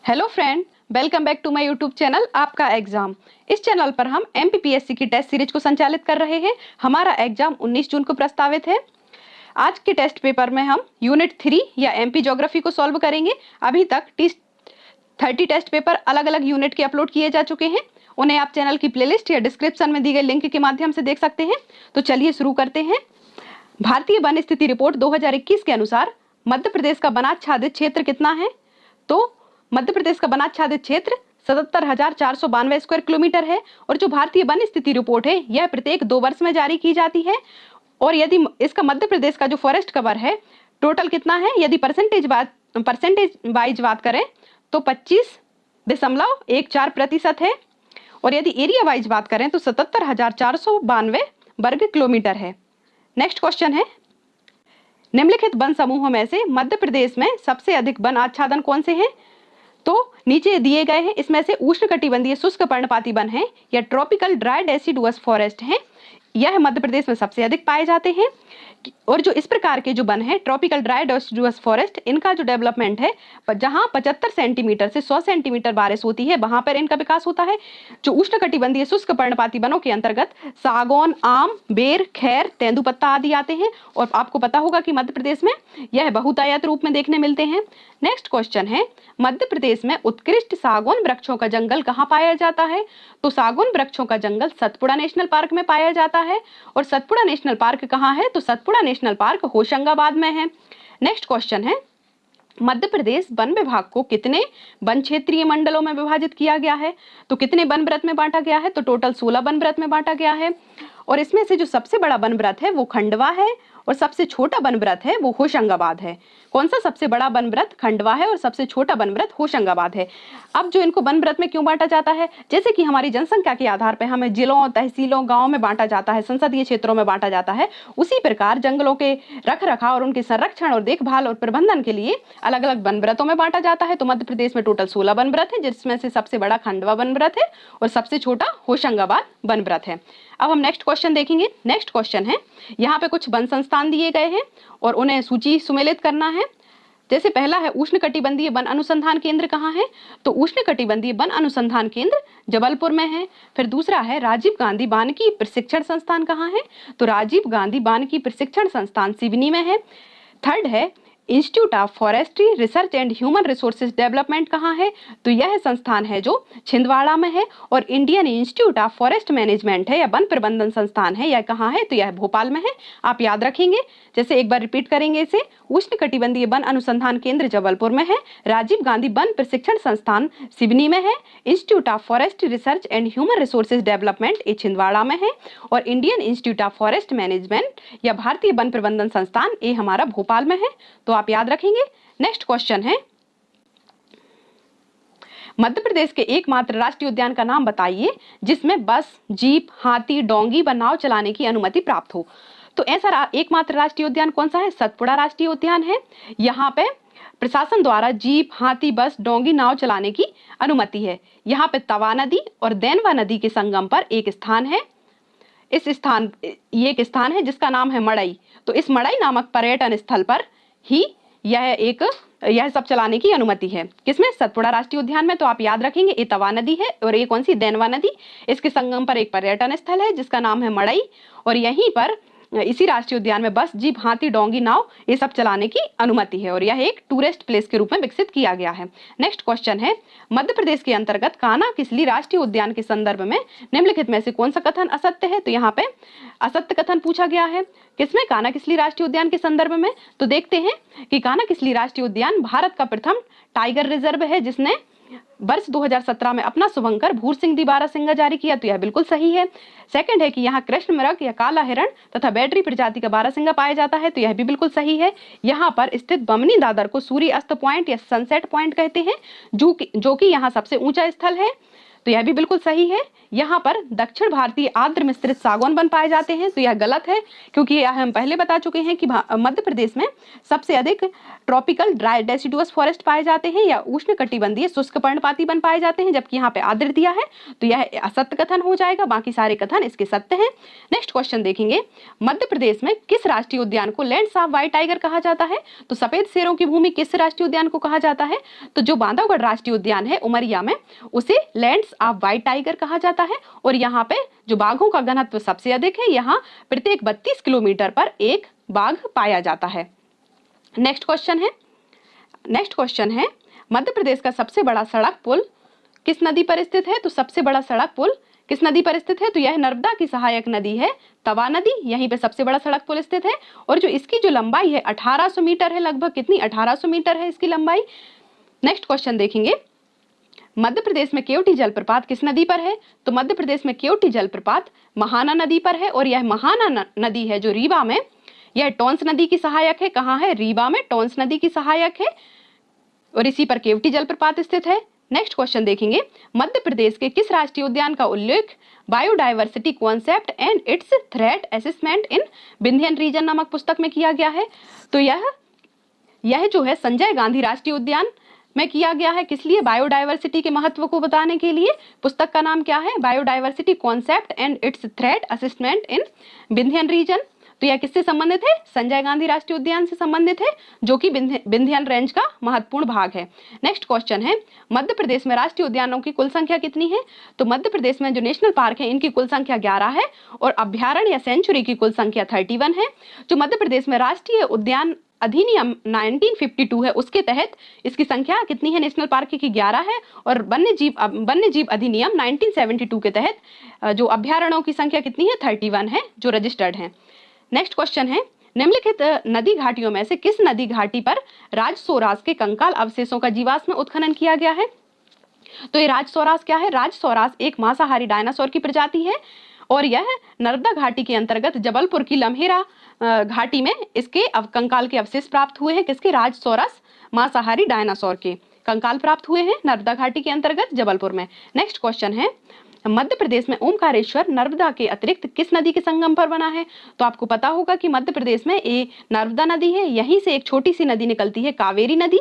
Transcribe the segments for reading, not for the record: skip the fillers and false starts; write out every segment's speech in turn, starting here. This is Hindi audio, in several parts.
Hello friend, welcome back to my YouTube channel आपका एग्जाम। इस चैनल पर हम एमपीपीएससी की टेस्ट सीरीज को संचालित कर रहे हैं। हमारा एग्जाम 19 जून को प्रस्तावित है। आज के टेस्ट पेपर में हम यूनिट 3 या एमपी ज्योग्राफी को सॉल्व करेंगे। अभी तक 30 टेस्ट पेपर अलग अलग यूनिट के अपलोड किए जा चुके हैं। उन्हें आप चैनल की प्लेलिस्ट या डिस्क्रिप्शन में दी गई लिंक के माध्यम से देख सकते हैं। तो चलिए शुरू करते हैं। भारतीय वन स्थिति रिपोर्ट 2021 के अनुसार मध्य प्रदेश का वनाच्छादित क्षेत्र कितना है? तो मध्य प्रदेश का वनाच्छादित क्षेत्र 77,492 स्क्वायर किलोमीटर है। और जो भारतीय वन स्थिति रिपोर्ट है यह प्रत्येक 2 वर्ष में जारी की जाती है। और यदि इसका मध्य प्रदेश का जो फॉरेस्ट कवर है टोटल कितना है, यदि परसेंटेज वाइज बात करें तो 25.14% है। और यदि एरिया वाइज बात करें तो 77,492 वर्ग किलोमीटर है। नेक्स्ट क्वेश्चन है, निम्नलिखित वन समूहों में से मध्य प्रदेश में सबसे अधिक वन आच्छादन कौन से हैं? तो नीचे दिए गए हैं, इसमें से उष्णकटिबंधीय शुष्क पर्णपाती वन है या ट्रॉपिकल ड्राई डेसिडुअस फॉरेस्ट है, यह मध्य प्रदेश में सबसे अधिक पाए जाते हैं। और जो इस प्रकार के जो वन है ट्रॉपिकल ड्राई डेसिडुअस फॉरेस्ट, इनका जो डेवलपमेंट है जहां 75 सेंटीमीटर से 100 सेंटीमीटर बारिश होती है वहां पर इनका विकास होता है। जो उष्णकटिबंधीय शुष्क पर्णपाती वनों के अंतर्गत सागौन, आम, बेर, खैर, तेंदुपत्ता आदि आते हैं। और आपको पता होगा कि मध्य प्रदेश में यह बहुतायत रूप में देखने मिलते हैं। नेक्स्ट क्वेश्चन है, मध्य प्रदेश में उत्कृष्ट सागौन वृक्षों का जंगल कहाँ पाया जाता है? तो सागौन वृक्षों का जंगल सतपुड़ा नेशनल पार्क में पाया जाता है। और सतपुड़ा नेशनल पार्क कहाँ है? तो सतपुड़ा नेशनल पार्क होशंगाबाद में है। नेक्स्ट क्वेश्चन है, मध्य प्रदेश वन विभाग को कितने वन क्षेत्रीय मंडलों में विभाजित किया गया है? तो कितने वन व्रत में बांटा गया है? तो टोटल 16 वन व्रत में बांटा गया है। और इसमें से जो सबसे बड़ा वन व्रत है वो खंडवा है और सबसे छोटा वन व्रत है वो होशंगाबाद है। कौन सा सबसे बड़ा वन व्रत? खंडवा है और सबसे छोटा वन व्रत होशंगाबाद है। अब जो इनको वन व्रत में क्यों बांटा जाता है? जैसे कि हमारी जनसंख्या के आधार पर हमें जिलों, तहसीलों, गाँव में बांटा जाता है, संसदीय क्षेत्रों में बांटा जाता है, उसी प्रकार जंगलों के रख रखाव और उनके संरक्षण और देखभाल और प्रबंधन के लिए अलग अलग वन व्रतों में बांटा जाता है। तो मध्य प्रदेश में टोटल 16 वन व्रत है, जिसमें से सबसे बड़ा खंडवा वन व्रत है और सबसे छोटा होशंगाबाद वन व्रत है। अब हम नेक्स्ट क्वेश्चन देखेंगे। नेक्स्ट क्वेश्चन है, यहाँ पे कुछ वन संस्थान दिए गए हैं और उन्हें सूची सुमेलित करना है। जैसे पहला है उष्णकटिबंधीय वन अनुसंधान केंद्र कहाँ है? तो उष्णकटिबंधीय वन अनुसंधान केंद्र जबलपुर में है। फिर दूसरा है राजीव गांधी वानिकी प्रशिक्षण संस्थान कहाँ है? तो राजीव गांधी वानिकी प्रशिक्षण संस्थान सिवनी में है। थर्ड है institute of forestry research and human resources development कहाँ है? तो यह संस्थान है जो छिंदवाड़ा में है। और Indian institute of forest management है या वन प्रबंधन संस्थान है, यह कहाँ है? तो यह भोपाल में है। आप याद रखेंगे, जैसे एक बार रिपीट करेंगे इसे, उष्णकटिबंधीय वन अनुसंधान केंद्र जबलपुर में है, राजीव गांधी वन प्रशिक्षण संस्थान सिवनी में है, institute of forest research and human resources development ये छिंदवाड़ा में है, और Indian institute of forest management या भारतीय वन प्रबंधन संस्थान ये हमारा भोपाल में है। तो आप याद रखेंगे। नेक्स्ट क्वेश्चन है, मध्य प्रदेश के एकमात्र राष्ट्रीय उद्यान का नाम बताइए जिसमें बस, जीप, हाथी, डोंगी व नाव चलाने की अनुमति प्राप्त हो। तो ऐसा एकमात्र राष्ट्रीय उद्यान कौन सा है? सतपुड़ा राष्ट्रीय उद्यान है। यहाँ पे प्रशासन द्वारा जीप, हाथी, बस, डोंगी, नाव चलाने की अनुमति है। यहाँ पे तवा नदी और देनवा नदी के संगम पर एक स्थान है। ये एक स्थान है जिसका नाम है मड़ई। तो इस मड़ई नामक पर्यटन स्थल पर ही यह सब चलाने की अनुमति है। किसमें? सतपुड़ा राष्ट्रीय उद्यान में। तो आप याद रखेंगे ये तवा नदी है और ये कौन सी? देनवा नदी। इसके संगम पर एक पर्यटन स्थल है जिसका नाम है मड़ई। और यहीं पर इसी राष्ट्रीय उद्यान में बस, जीप, हाथी, डोंगी, नाव ये सब चलाने की अनुमति है और यह एक टूरिस्ट प्लेस के रूप में विकसित किया गया है। नेक्स्ट क्वेश्चन है, मध्य प्रदेश के अंतर्गत कान्हा-किसली राष्ट्रीय उद्यान के संदर्भ में निम्नलिखित में से कौन सा कथन असत्य है? तो यहाँ पे असत्य कथन पूछा गया है। किसमें? कान्हा-किसली राष्ट्रीय उद्यान के संदर्भ में। तो देखते हैं कि कान्हा-किसली राष्ट्रीय उद्यान भारत का प्रथम टाइगर रिजर्व है जिसने वर्ष 2017 में अपना शुभंकर भूर सिंह दी बारासिंगा जारी किया। तो यह बिल्कुल सही है। सेकंड है कि यहाँ कृष्ण मृग या काला हिरण तथा बैटरी प्रजाति का बारासिंगा पाया जाता है। तो यह भी बिल्कुल सही है। यहाँ पर स्थित बमनी दादर को सूर्य अस्त पॉइंट या सनसेट पॉइंट कहते हैं जो कि यहाँ सबसे ऊंचा स्थल है। तो यह भी बिल्कुल सही है। यहाँ पर दक्षिण भारतीय आर्द्र मिश्रित सागौन वन पाए जाते हैं, तो यह गलत है, क्योंकि यह हम पहले बता चुके हैं कि मध्य प्रदेश में सबसे अधिक ट्रॉपिकल ड्राई डेसिडुअस फॉरेस्ट पाए जाते हैं या उष्णकटिबंधीय शुष्क पर्णपाती वन पाए जाते हैं, जबकि यहाँ पे आर्द्र दिया है, तो यह असत्य कथन हो जाएगा, बाकी सारे कथन इसके सत्य हैं। नेक्स्ट क्वेश्चन देखेंगे, मध्य प्रदेश में किस राष्ट्रीय उद्यान को लैंड्स ऑफ व्हाइट टाइगर कहा जाता है? तो सफेद शेरों की भूमि किस राष्ट्रीय उद्यान को कहा जाता है? तो जो बांधवगढ़ राष्ट्रीय उद्यान है उमरिया में, उसे लैंड्स ऑफ व्हाइट टाइगर कहा जाता है। और यहाँ पे जो बाघों का घनत्व सबसे अधिक है, यहाँ प्रत्येक 32 किलोमीटर पर एक बाघ पाया जाता है। नेक्स्ट क्वेश्चन है मध्य प्रदेश का सबसे बड़ा सड़क पुल किस नदी पर स्थित है? तो सबसे बड़ा सड़क पुल किस नदी पर स्थित है? तो यह नर्मदा की सहायक नदी है, तवा नदी, यहीं पे सबसे बड़ा सड़क पुल स्थित है। और जो इसकी जो लंबाई है 1800 मीटर है, लगभग कितनी? 1800 मीटर है इसकी लंबाई। नेक्स्ट क्वेश्चन देखेंगे, मध्य प्रदेश में केवटी जलप्रपात किस नदी पर है? तो मध्य प्रदेश में केवटी जलप्रपात महाना नदी पर है। और यह महाना नदी है जो रीवा में, यह टोंस नदी की सहायक है। कहाँ है? रीवा में टोंस नदी की सहायक है, और इसी पर केवटी जलप्रपात स्थित है। नेक्स्ट क्वेश्चन देखेंगे, मध्य प्रदेश के किस राष्ट्रीय उद्यान का उल्लेख biodiversity concept and its threat assessment in Vindhyan region नामक पुस्तक में किया गया है? तो यह जो है संजय गांधी राष्ट्रीय उद्यान में किया गया है। किस लिए? बायोडायवर्सिटी के महत्व को बताने के लिए। पुस्तक का नाम क्या है? Biodiversity concept and its threat assessment in Vindhyan region. तो यह किससे संबंधित है? संजय गांधी राष्ट्रीय उद्यान से संबंधित है, जो कि विंध्यन रेंज का महत्वपूर्ण भाग है। नेक्स्ट क्वेश्चन है, मध्य प्रदेश में राष्ट्रीय उद्यानों की कुल संख्या कितनी है? तो मध्य प्रदेश में जो नेशनल पार्क है इनकी कुल संख्या 11 है, और अभ्यारण्य या सेंचुरी की कुल संख्या 31 है। जो मध्य प्रदेश में राष्ट्रीय उद्यान अधिनियम 1952 है, उसके तहत इसकी संख्या कितनी है? नेशनल पार्क की 11 है, और वन्य जीव अधिनियम 1972 के तहत जो अभ्यारण्यों की संख्या कितनी है? 31 है, जो रजिस्टर्ड है। नेक्स्ट क्वेश्चन है, निम्नलिखित नदी घाटियों में से किस नदी घाटी पर राजसौरास के कंकाल अवशेषों का जीवाश्म उत्खनन किया गया है? तो ये राजसौरास क्या है? राजसौरास एक मांसाहारी डायनासोर की प्रजाति है, और यह नर्मदा घाटी के अंतर्गत जबलपुर की लम्हेरा घाटी में इसके कंकाल के अवशेष प्राप्त हुए हैं। किसके? राजसौरस मांसाहारी डायनासोर के कंकाल प्राप्त हुए हैं नर्मदा घाटी के अंतर्गत जबलपुर में। नेक्स्ट क्वेश्चन है, मध्य प्रदेश में ओमकारेश्वर नर्मदा के अतिरिक्त किस नदी के संगम पर बना है? तो आपको पता होगा कि मध्य प्रदेश में ये नर्मदा नदी है, यहीं से एक छोटी सी नदी निकलती है, कावेरी नदी।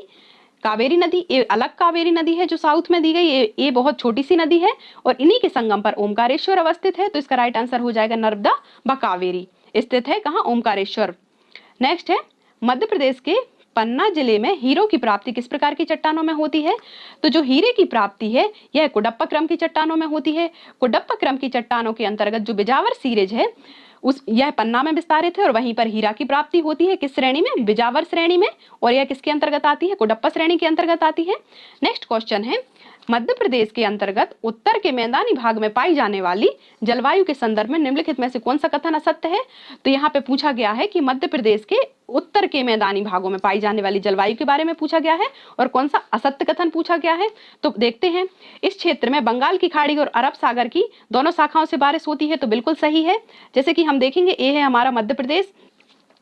कावेरी नदी ये अलग कावेरी नदी है जो साउथ में दी गई, ये बहुत छोटी सी नदी है, और इन्हीं के संगम पर ओमकारेश्वर अवस्थित है। तो इसका राइट आंसर हो जाएगा नर्मदा व कावेरी स्थित है कहाँ? ओमकारेश्वर। नेक्स्ट है, मध्य प्रदेश के पन्ना जिले में हीरो की प्राप्ति किस प्रकार की चट्टानों में होती है? तो जो हीरे की प्राप्ति है यह कुडप्पा क्रम की चट्टानों में होती है। कुडप्पा क्रम की चट्टानों के अंतर्गत जो बिजावर सीरीज है यह पन्ना में विस्तारित है, और वहीं पर हीरा की प्राप्ति होती है किस श्रेणी में? बिजावर श्रेणी में, और यह किसके अंतर्गत आती है? कुडप्पा श्रेणी के अंतर्गत आती है। नेक्स्ट क्वेश्चन है, मध्य प्रदेश के अंतर्गत उत्तर के मैदानी भाग में पाई जाने वाली जलवायु के संदर्भ में निम्नलिखित में से कौन सा कथन असत्य है? तो यहाँ पे पूछा गया है कि मध्य प्रदेश के उत्तर के मैदानी भागों में पाई जाने वाली जलवायु के बारे में पूछा गया है, और कौन सा असत्य कथन पूछा गया है। तो देखते हैं, इस क्षेत्र में बंगाल की खाड़ी और अरब सागर की दोनों शाखाओं से बारिश होती है, तो बिल्कुल सही है। जैसे कि हम देखेंगे, ये है हमारा मध्य प्रदेश,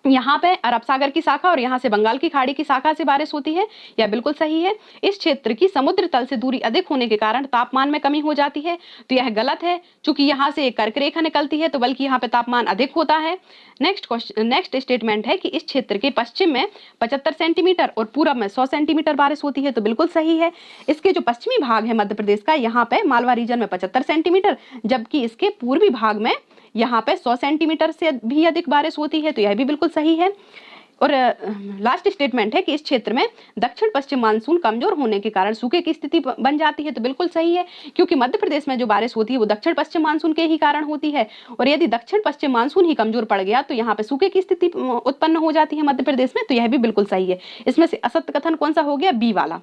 यहाँ पे अरब सागर की शाखा और यहाँ से बंगाल की खाड़ी की शाखा से बारिश होती है, यह बिल्कुल सही है। इस क्षेत्र की समुद्र तल से दूरी अधिक होने के कारण तापमान में कमी हो जाती है, तो यह गलत है, क्योंकि यहाँ से एक कर्क रेखा निकलती है, तो बल्कि यहाँ पे तापमान अधिक होता है। नेक्स्ट स्टेटमेंट है कि इस क्षेत्र के पश्चिम में 75 सेंटीमीटर और पूरब में 100 सेंटीमीटर बारिश होती है, तो बिल्कुल सही है। इसके जो पश्चिमी भाग है मध्य प्रदेश का, यहाँ पे मालवा रीजन में 75 सेंटीमीटर, जबकि इसके पूर्वी भाग में यहाँ पे 100 सेंटीमीटर से भी अधिक बारिश होती है, तो यह भी बिल्कुल सही है। और लास्ट स्टेटमेंट है कि इस क्षेत्र में दक्षिण पश्चिम मानसून कमजोर होने के कारण सूखे की स्थिति बन जाती है, तो बिल्कुल सही है, क्योंकि मध्य प्रदेश में जो बारिश होती है वो दक्षिण पश्चिम मानसून के ही कारण होती है, और यदि दक्षिण पश्चिम मानसून ही कमजोर पड़ गया तो यहाँ पे सूखे की स्थिति उत्पन्न हो जाती है मध्य प्रदेश में, तो यह भी बिल्कुल सही है। इसमें से असत्य कथन कौन सा हो गया? बी वाला।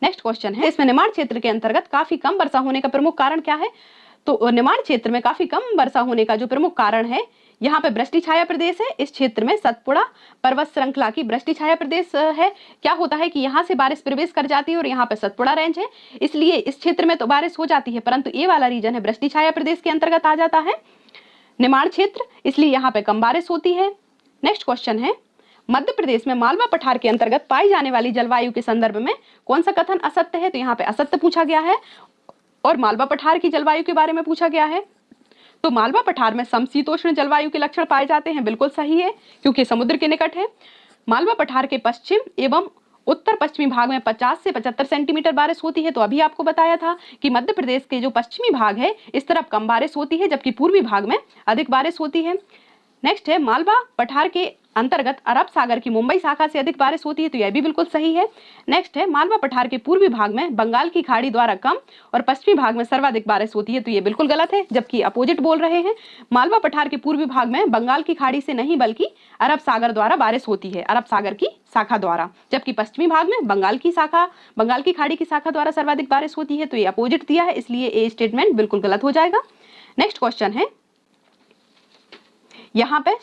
नेक्स्ट क्वेश्चन है, इसमें निमाड़ क्षेत्र के अंतर्गत काफी कम वर्षा होने का प्रमुख कारण क्या है? तो निमाड़ क्षेत्र में काफी कम वर्षा होने का जो प्रमुख कारण है, यहाँ पे वृष्टि छाया प्रदेश है। इस क्षेत्र में सतपुड़ा पर्वत श्रृंखला की वृष्टि छाया प्रदेश है। क्या होता है कि यहाँ से बारिश प्रवेश कर जाती है और यहाँ पे सतपुड़ा रेंज है, इसलिए इस क्षेत्र में तो बारिश हो जाती है, परंतु ये वाला रीजन है वृष्टि छाया प्रदेश के अंतर्गत आ जाता है निमाड़ क्षेत्र, इसलिए यहाँ पे कम बारिश होती है। नेक्स्ट क्वेश्चन है, मध्य प्रदेश में मालवा पठार के अंतर्गत पाई जाने वाली जलवायु के संदर्भ में कौन सा कथन असत्य है? तो यहाँ पे असत्य पूछा गया है, और मालवा पठार की जलवायु के बारे में पूछा गया है। तो मालवा पठार में समशीतोष्ण जलवायु के लक्षण पाए जाते हैं, बिल्कुल सही है क्योंकि समुद्र के निकट है। मालवा पठार के पश्चिम एवं उत्तर पश्चिमी भाग में 50 से 75 सेंटीमीटर बारिश होती है। तो अभी आपको बताया था कि मध्य प्रदेश के जो पश्चिमी भाग है इस तरफ कम बारिश होती है, जबकि पूर्वी भाग में अधिक बारिश होती है। नेक्स्ट है मालवा पठार के अंतर्गत अरब सागर की मुंबई शाखा से अधिक बारिश होती है। तो यह भी बिल्कुल सही है। नेक्स्ट है मालवा पठार के पूर्वी भाग में बंगाल की खाड़ी द्वारा कम और पश्चिमी भाग में सर्वाधिक बारिश होती है। तो ये बिल्कुल गलत है, जबकि अपोजिट बोल रहे हैं। मालवा पठार के पूर्वी भाग में बंगाल की खाड़ी से नहीं बल्कि अरब सागर द्वारा बारिश होती है, अरब सागर की शाखा द्वारा, जबकि पश्चिमी भाग में बंगाल की खाड़ी की शाखा द्वारा सर्वाधिक बारिश होती है। तो ये अपोजिट दिया है, इसलिए ए स्टेटमेंट बिल्कुल गलत हो जाएगा। नेक्स्ट क्वेश्चन है, यहाँ पे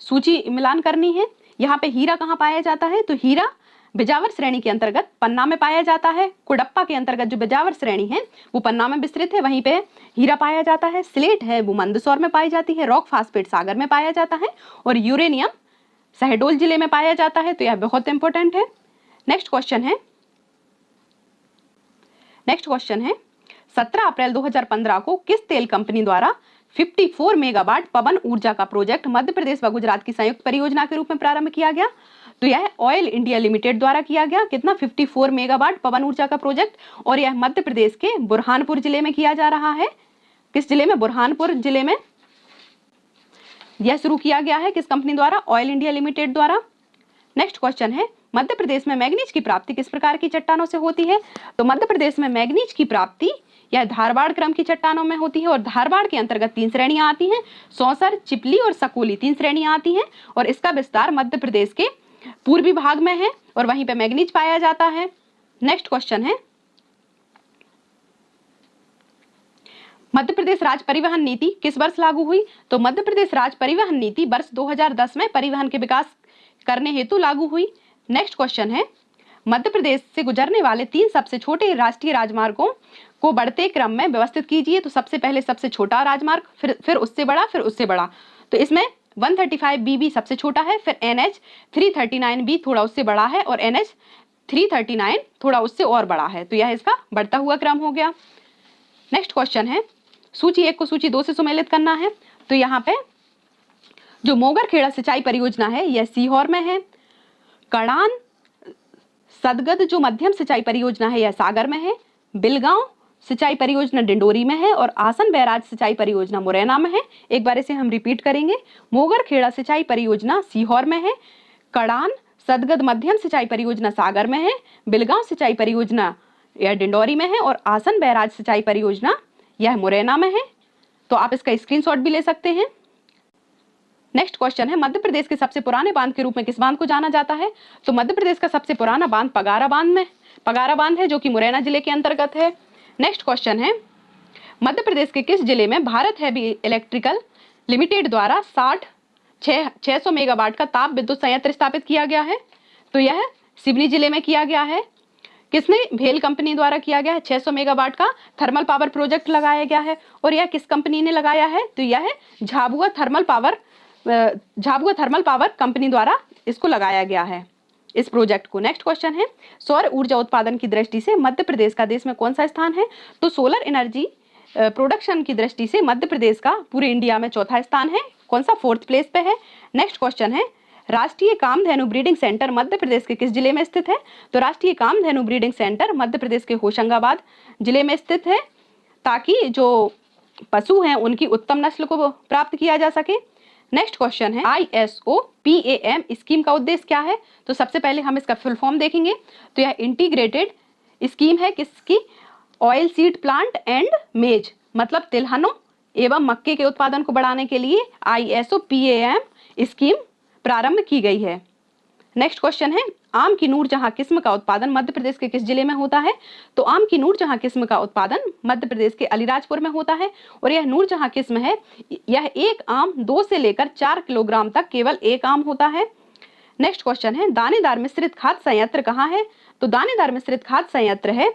सूची मिलान करनी है। यहाँ पे हीरा कहाँ पाया जाता है? तो हीरा बिजावर श्रेणी के अंतर्गत पन्ना में पाया जाता है। कुडप्पा के अंतर्गत जो बिजावर श्रेणी है वो पन्ना में विस्तृत है, वहीं पे हीरा पाया जाता है। स्लेट है वो मंदसौर में पाई जाती है। रॉक फास्फेट सागर में पाया जाता है और यूरेनियम शहडोल जिले में पाया जाता है। तो यह बहुत इंपॉर्टेंट है। नेक्स्ट क्वेश्चन है 17 अप्रैल 2015 को किस तेल कंपनी द्वारा 54 मेगावाट पवन ऊर्जा का प्रोजेक्ट मध्य प्रदेश व गुजरात की संयुक्त परियोजना के रूप में प्रारंभ किया गया? तो यह ऑयल इंडिया लिमिटेड द्वारा किया गया। कितना? 54 मेगावाट पवन ऊर्जा का प्रोजेक्ट, और यह मध्य प्रदेश के बुरहानपुर जिले में किया जा रहा है। किस जिले में? बुरहानपुर जिले में यह शुरू किया गया है। किस कंपनी द्वारा? ऑयल इंडिया लिमिटेड द्वारा। नेक्स्ट क्वेश्चन है, मध्य प्रदेश में मैग्नीज की प्राप्ति किस प्रकार की चट्टानों से होती है? तो मध्य प्रदेश में मैग्नीज की प्राप्ति यह धारवाड़ क्रम की चट्टानों में होती है, और धारवाड़ के अंतर्गत 3 श्रेणियां आती हैं, सौसर, चिपली और सकोली, 3 श्रेणियां आती हैं, और इसका विस्तार मध्य प्रदेश के पूर्वी भाग में है और वहीं पे मैग्नीज पाया जाता है। नेक्स्ट क्वेश्चन है, मध्य प्रदेश राज्य परिवहन नीति किस वर्ष लागू हुई? तो मध्य प्रदेश राज्य परिवहन नीति वर्ष 2010 में परिवहन के विकास करने हेतु लागू हुई। नेक्स्ट क्वेश्चन है, मध्य प्रदेश से गुजरने वाले 3 सबसे छोटे राष्ट्रीय राजमार्गों को बढ़ते क्रम में व्यवस्थित कीजिए। तो सबसे पहले सबसे छोटा राजमार्ग, फिर उससे बड़ा, फिर उससे बड़ा। तो इसमें 135BB सबसे छोटा है, फिर NH 339B थोड़ा उससे बड़ा है, और NH 339 थोड़ा उससे और बड़ा है। तो यह इसका बढ़ता हुआ क्रम हो गया। नेक्स्ट क्वेश्चन है, सूची 1 को सूची 2 से सुमेलित करना है। तो यहाँ पे जो मोगरखेड़ा सिंचाई परियोजना है यह सीहोर में है। कड़ान सदगद जो मध्यम सिंचाई परियोजना है यह सागर में है। बिलगांव सिंचाई परियोजना डिंडोरी में है, और आसन बैराज सिंचाई परियोजना मुरैना में है। एक बार इसे हम रिपीट करेंगे। मोगरखेड़ा सिंचाई परियोजना सीहोर में है। कड़ान सदगद मध्यम सिंचाई परियोजना सागर में है। बिलगांव सिंचाई परियोजना यह डिंडोरी में है, और आसन बैराज सिंचाई परियोजना यह मुरैना में है। तो आप इसका स्क्रीनशॉट भी ले सकते हैं। नेक्स्ट क्वेश्चन है, मध्य प्रदेश के सबसे पुराने बांध के रूप में किस बांध को जाना जाता है? तो मध्य प्रदेश का सबसे पुराना बांध पगारा बांध है, जो कि मुरैना जिले के अंतर्गत है। नेक्स्ट क्वेश्चन है, मध्य प्रदेश के किस जिले में भारत हैवी इलेक्ट्रिकल लिमिटेड द्वारा 600 मेगावाट का ताप विद्युत संयंत्र स्थापित किया गया है? तो यह सिवनी जिले में किया गया है। किसने? भेल कंपनी द्वारा किया गया है। 600 मेगावाट का थर्मल पावर प्रोजेक्ट लगाया गया है, और यह किस कंपनी ने लगाया है? तो यह झाबुआ थर्मल पावर कंपनी द्वारा इसको लगाया गया है, इस प्रोजेक्ट को। नेक्स्ट क्वेश्चन है, सौर ऊर्जा उत्पादन की दृष्टि से मध्य प्रदेश का देश में कौन सा स्थान है? तो सोलर एनर्जी प्रोडक्शन की दृष्टि से मध्य प्रदेश का पूरे इंडिया में 4था स्थान है। कौन सा? 4th प्लेस पे है। नेक्स्ट क्वेश्चन है, राष्ट्रीय कामधेनु ब्रीडिंग सेंटर मध्य प्रदेश के किस जिले में स्थित है? तो राष्ट्रीय कामधेनु ब्रीडिंग सेंटर मध्य प्रदेश के होशंगाबाद जिले में स्थित है, ताकि जो पशु हैं उनकी उत्तम नस्ल को प्राप्त किया जा सके। नेक्स्ट क्वेश्चन है, ISO PAM स्कीम का उद्देश्य क्या है? तो सबसे पहले हम इसका फुल फॉर्म देखेंगे। तो यह इंटीग्रेटेड स्कीम है किसकी? ऑयल सीड प्लांट एंड मेज, मतलब तिलहनों एवं मक्के के उत्पादन को बढ़ाने के लिए ISO PAM स्कीम प्रारंभ की गई है। नेक्स्ट क्वेश्चन है, आम की नूरजहां किस्म का उत्पादन मध्य प्रदेश के किस जिले में होता है? तो आम की नूरजहां किस्म का उत्पादन मध्य प्रदेश के अलीराजपुर में होता है, और यह नूरजहां किस्म है, यह एक आम 2 से लेकर 4 किलोग्राम तक केवल एक आम होता है। नेक्स्ट क्वेश्चन है, दानेदार मिश्रित खाद संयंत्र कहाँ है? तो दानेदार मिश्रित खाद संयंत्र है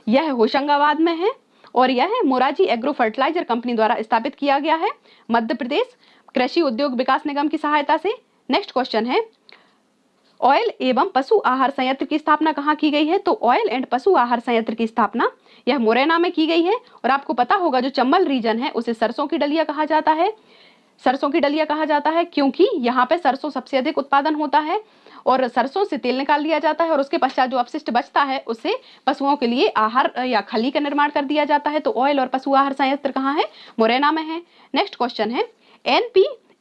यह होशंगाबाद में है, और यह मोराजी एग्रो फर्टिलाइजर कंपनी द्वारा स्थापित किया गया है मध्य प्रदेश कृषि उद्योग विकास निगम की सहायता से। नेक्स्ट क्वेश्चन है, ऑयल एवं पशु आहार संयंत्र की स्थापना कहाँ की गई है? तो ऑयल एंड पशु आहार संयंत्र की स्थापना यह मुरैना में की गई है। और आपको पता होगा जो चंबल रीजन है उसे सरसों की डलिया कहा जाता है। सरसों की डलिया कहा जाता है क्योंकि यहाँ पे सरसों सबसे अधिक उत्पादन होता है और सरसों से तेल निकाल लिया जाता है और उसके पश्चात जो अपशिष्ट बचता है उससे पशुओं के लिए आहार या खली का निर्माण कर दिया जाता है। तो ऑयल और पशु आहार संयंत्र कहाँ है? मुरैना में है। नेक्स्ट क्वेश्चन है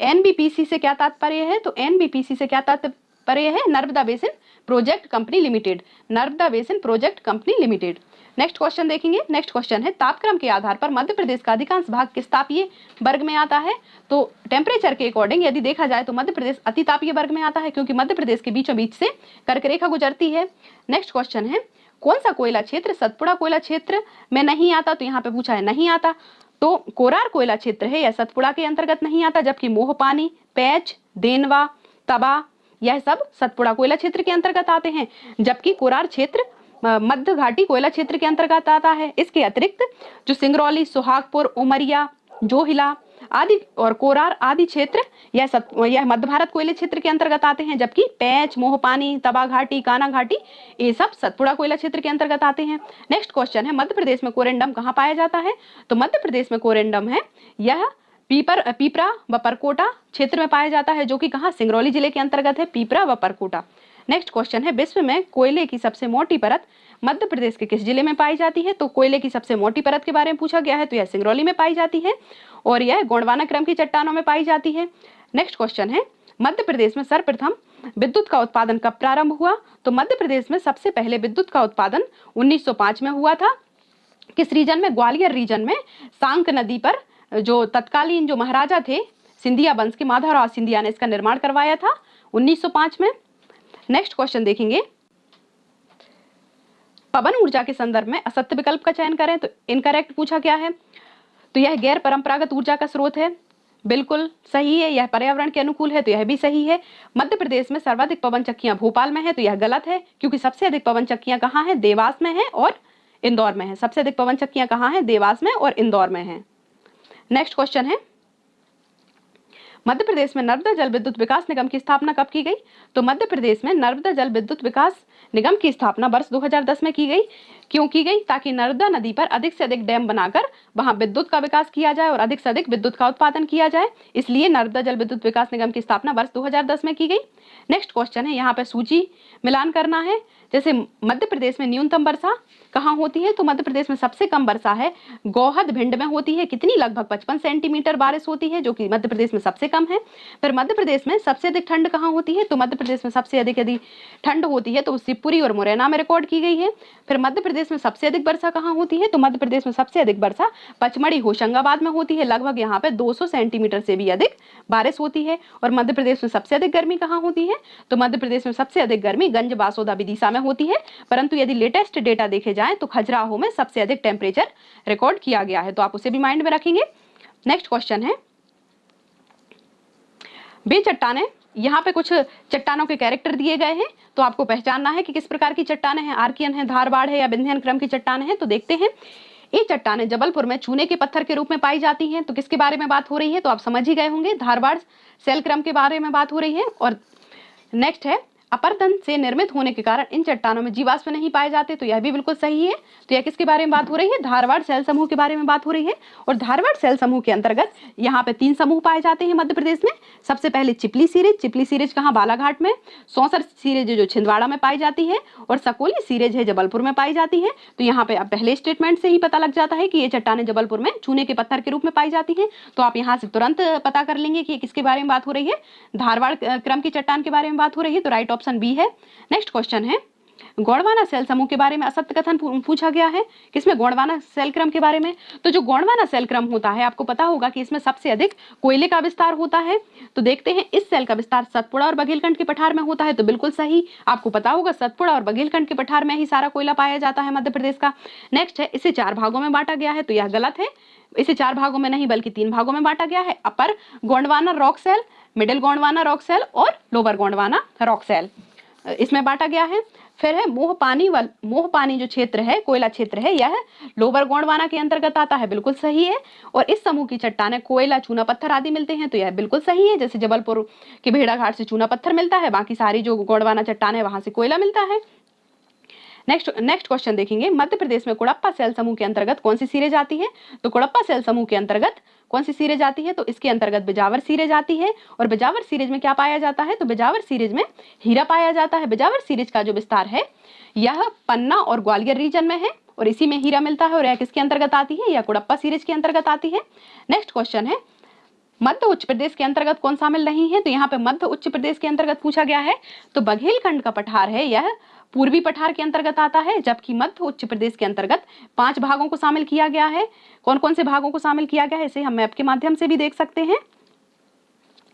एनबीपीसी से क्या तात्पर्य है? तो एनबीपीसी से क्या तात्पर्य है? Narmada basin project company limited, Narmada basin project company limited. Next question देखेंगे। नेक्स्ट क्वेश्चन है तापक्रम के आधार पर मध्य प्रदेश का अधिकांश भाग किस तापीय वर्ग में आता है? तो टेम्परेचर के अकॉर्डिंग यदि देखा जाए तो मध्य प्रदेश अति तापीय वर्ग में आता है क्योंकि मध्य प्रदेश के बीचों बीच से कर्क रेखा गुजरती है। नेक्स्ट क्वेश्चन है कौन सा कोयला क्षेत्र सतपुड़ा कोयला क्षेत्र में नहीं आता? तो यहाँ पे पूछा है नहीं आता, तो कोरार कोयला क्षेत्र है यह सतपुड़ा के अंतर्गत नहीं आता, जबकि मोहपानी, पैच, देनवा, तबा यह सब सतपुड़ा कोयला क्षेत्र के अंतर्गत आते हैं, जबकि कोरार क्षेत्र मध्य घाटी कोयला क्षेत्र के अंतर्गत आता है। इसके अतिरिक्त जो सिंगरौली, सुहागपुर, उमरिया, जोहिला आदि और कोरार आदि क्षेत्र यह मध्य भारत कोयले क्षेत्र के अंतर्गत आते हैं, जबकि पैच, मोहपानी, तबा घाटी, काना घाटी ये सब सतपुड़ा कोयला क्षेत्र के अंतर्गत आते हैं। नेक्स्ट क्वेश्चन है मध्य प्रदेश में कोरेंडम कहाँ पाया जाता है? तो मध्य प्रदेश में कोरेंडम है यह पीपरा व परकोटा क्षेत्र में पाया जाता है, जो कि कहाँ? सिंगरौली जिले के अंतर्गत है, पीपरा व परकोटा। नेक्स्ट क्वेश्चन है विश्व में कोयले की सबसे मोटी परत मध्य प्रदेश के किस जिले में पाई जाती है? तो कोयले की सबसे मोटी परत के बारे में पूछा गया है, तो यह सिंगरौली में पाई जाती है और यह गोंडवाना क्रम की चट्टानों में पाई जाती है। नेक्स्ट क्वेश्चन है मध्य प्रदेश में सर्वप्रथम विद्युत का उत्पादन कब प्रारंभ हुआ? तो मध्य प्रदेश में सबसे पहले विद्युत का उत्पादन 1905 में हुआ था। किस रीजन में? ग्वालियर रीजन में सांक नदी पर जो तत्कालीन जो महाराजा थे सिंधिया वंश के माधवराव सिंधिया ने इसका निर्माण करवाया था 1905 में। नेक्स्ट क्वेश्चन देखेंगे पवन ऊर्जा के संदर्भ में असत्य विकल्प का चयन करें, तो इनकरेक्ट पूछा गया है। तो यह गैर परंपरागत ऊर्जा का स्रोत है, बिल्कुल सही है। यह पर्यावरण के अनुकूल है, तो यह भी सही है। मध्य प्रदेश में सर्वाधिक पवन चक्कियां भोपाल में है, तो यह गलत है क्योंकि सबसे अधिक पवन चक्कियां कहाँ है? देवास में है और इंदौर में है। सबसे अधिक पवन चक्कियां कहाँ है? देवास में और इंदौर में है। नेक्स्ट क्वेश्चन है मध्य प्रदेश में नर्मदा जल विद्युत विकास निगम की स्थापना कब की गई? तो मध्य प्रदेश में नर्मदा जल विद्युत विकास निगम की स्थापना वर्ष 2010 में की गई। क्यों की गई? ताकि नर्मदा नदी पर अधिक से अधिक डैम बनाकर वहां विद्युत का विकास किया जाए और अधिक से अधिक विद्युत का उत्पादन किया जाए, इसलिए नर्मदा जल विद्युत विकास निगम की स्थापना वर्ष 2010 में की गई। नेक्स्ट क्वेश्चन है यहाँ पे सूची मिलान करना है। जैसे मध्य प्रदेश में न्यूनतम वर्षा कहाँ होती है? तो मध्य प्रदेश में सबसे कम वर्षा है गोहद भिंड में होती है। कितनी? लगभग 55 सेंटीमीटर बारिश होती है, जो कि मध्य प्रदेश में सबसे कम है। फिर मध्य प्रदेश में सबसे अधिक ठंड कहाँ होती है? तो मध्य प्रदेश में सबसे अधिक यदि ठंड होती है तो शिवपुरी और मुरैना में रिकॉर्ड की गई है। फिर मध्य प्रदेश में सबसे अधिक वर्षा कहाँ होती है? तो मध्य प्रदेश में सबसे अधिक वर्षा पचमढ़ी होशंगाबाद में होती है, लगभग यहाँ पे 200 सेंटीमीटर से भी अधिक बारिश होती है। और मध्य प्रदेश में सबसे अधिक गर्मी कहाँ होती है? तो मध्य प्रदेश में सबसे अधिक गर्मी गंज बासोदा विदिशा में होती है, परंतु यदि लेटेस्ट डेटा देखे जाए तो खजुराहो में सबसे अधिक टेम्परेचर रिकॉर्ड किया गया है, तो आप उसे भी माइंड में रखेंगे। नेक्स्ट क्वेश्चन है वे चट्टानें, यहाँ पे कुछ चट्टानों के कैरेक्टर दिए गए हैं, तो आपको पहचानना है कि किस प्रकार की चट्टानें हैं, आर्कियन है, धारबाड़ है या विंध्यन क्रम की चट्टानें हैं। तो देखते हैं ये चट्टानें जबलपुर में चूने के पत्थर के रूप में पाई जाती हैं। तो किसके बारे में बात हो रही है? तो आप समझ ही गए होंगे, धारबाड़ शैल क्रम के बारे में बात हो रही है। और नेक्स्ट है अपरदन से निर्मित होने के कारण इन चट्टानों में जीवाश्म नहीं पाए जाते, तो यह भी बिल्कुल सही है। तो यह किसके बारे में बात हो रही है? धारवाड़ शैल समूह के बारे में बात हो रही है। और धारवाड़ शैल समूह के अंतर्गत यहाँ पे 3 समूह पाए जाते हैं मध्य प्रदेश में। सबसे पहले चिपली सीरीज कहाँ? बालाघाट में। सौंसर सीरीज जो छिंदवाड़ा में पाई जाती है और सकोली सीरीज है जबलपुर में पाई जाती है। तो यहाँ पे अब पहले स्टेटमेंट से ही पता लग जाता है कि ये चट्टानें जबलपुर में चूने के पत्थर के रूप में पाई जाती हैं। तो आप यहाँ से तुरंत पता कर लेंगे कि किसके बारे में बात हो रही है, धारवाड़ क्रम की चट्टान के बारे में बात हो रही है। तो राइट ऑप्शन बी है। नेक्स्ट क्वेश्चन है गोंडवाना सेल समूह के बारे में असत्य कथन पूछा गया है। किसमें? गोंडवाना सेल क्रम के बारे में। तो जो गोंडवाना सेल क्रम होता है, आपको पता होगा कि इसमें सबसे अधिक कोयले का विस्तार होता है। तो देखते हैं इस सेल का विस्तार सतपुड़ा और बघेलखंड के पठार में होता है, तो बिल्कुल सही। आपको पता होगा सतपुड़ा और बघेलखंड के पठार में ही सारा कोयला पाया जाता है मध्य प्रदेश का। नेक्स्ट है इसे 4 भागों में बांटा गया है, तो यह गलत है। इसे 4 भागों में नहीं बल्कि 3 भागों में बांटा गया है। Upper Gondwana rock cell, middle Gondwana rock cell और लोअर गोंडवाना रॉक सेल इसमें बांटा गया है। फिर है मोहपानी जो क्षेत्र है, कोयला क्षेत्र है, यह लोअर गोंडवाना के अंतर्गत आता है, बिल्कुल सही है। और इस समूह की चट्टानें कोयला, चूना पत्थर आदि मिलते हैं, तो यह बिल्कुल सही है। जैसे जबलपुर के भेड़ाघाट से चूना पत्थर मिलता है, बाकी सारी जो गोंडवाना चट्टान है वहां से कोयला मिलता है। नेक्स्ट क्वेश्चन देखेंगे, मध्य प्रदेश में कुड़प्पा सेल समूह के अंतर्गत कौन सी सीरेज आती है? तो कुड़प्पा सेल समूह के अंतर्गत कौन सी सीरेज आती है? तो इसके अंतर्गत बिजावर सीरेज आती है। और बिजावर सीरेज में क्या पाया जाता है? तो बिजावर सीरेज में हीरा पाया जाता है। बिजावर सीरेज का जो विस्तार है यह पन्ना और ग्वालियर रीजन में है और इसी में हीरा मिलता है। और यह किसके अंतर्गत आती है? यह कुड़प्पा सीरेज के अंतर्गत आती है। नेक्स्ट क्वेश्चन है, मध्य उच्च प्रदेश के अंतर्गत कौन शामिल नहीं है? तो यहाँ पे मध्य उच्च प्रदेश के अंतर्गत पूछा गया है, तो बघेलखंड का पठार है, यह पूर्वी पठार के अंतर्गत आता है। जबकि मध्य उच्च प्रदेश के अंतर्गत 5 भागों को शामिल किया गया है। कौन कौन से भागों को शामिल किया गया है इसे हम मैप के माध्यम से भी देख सकते हैं।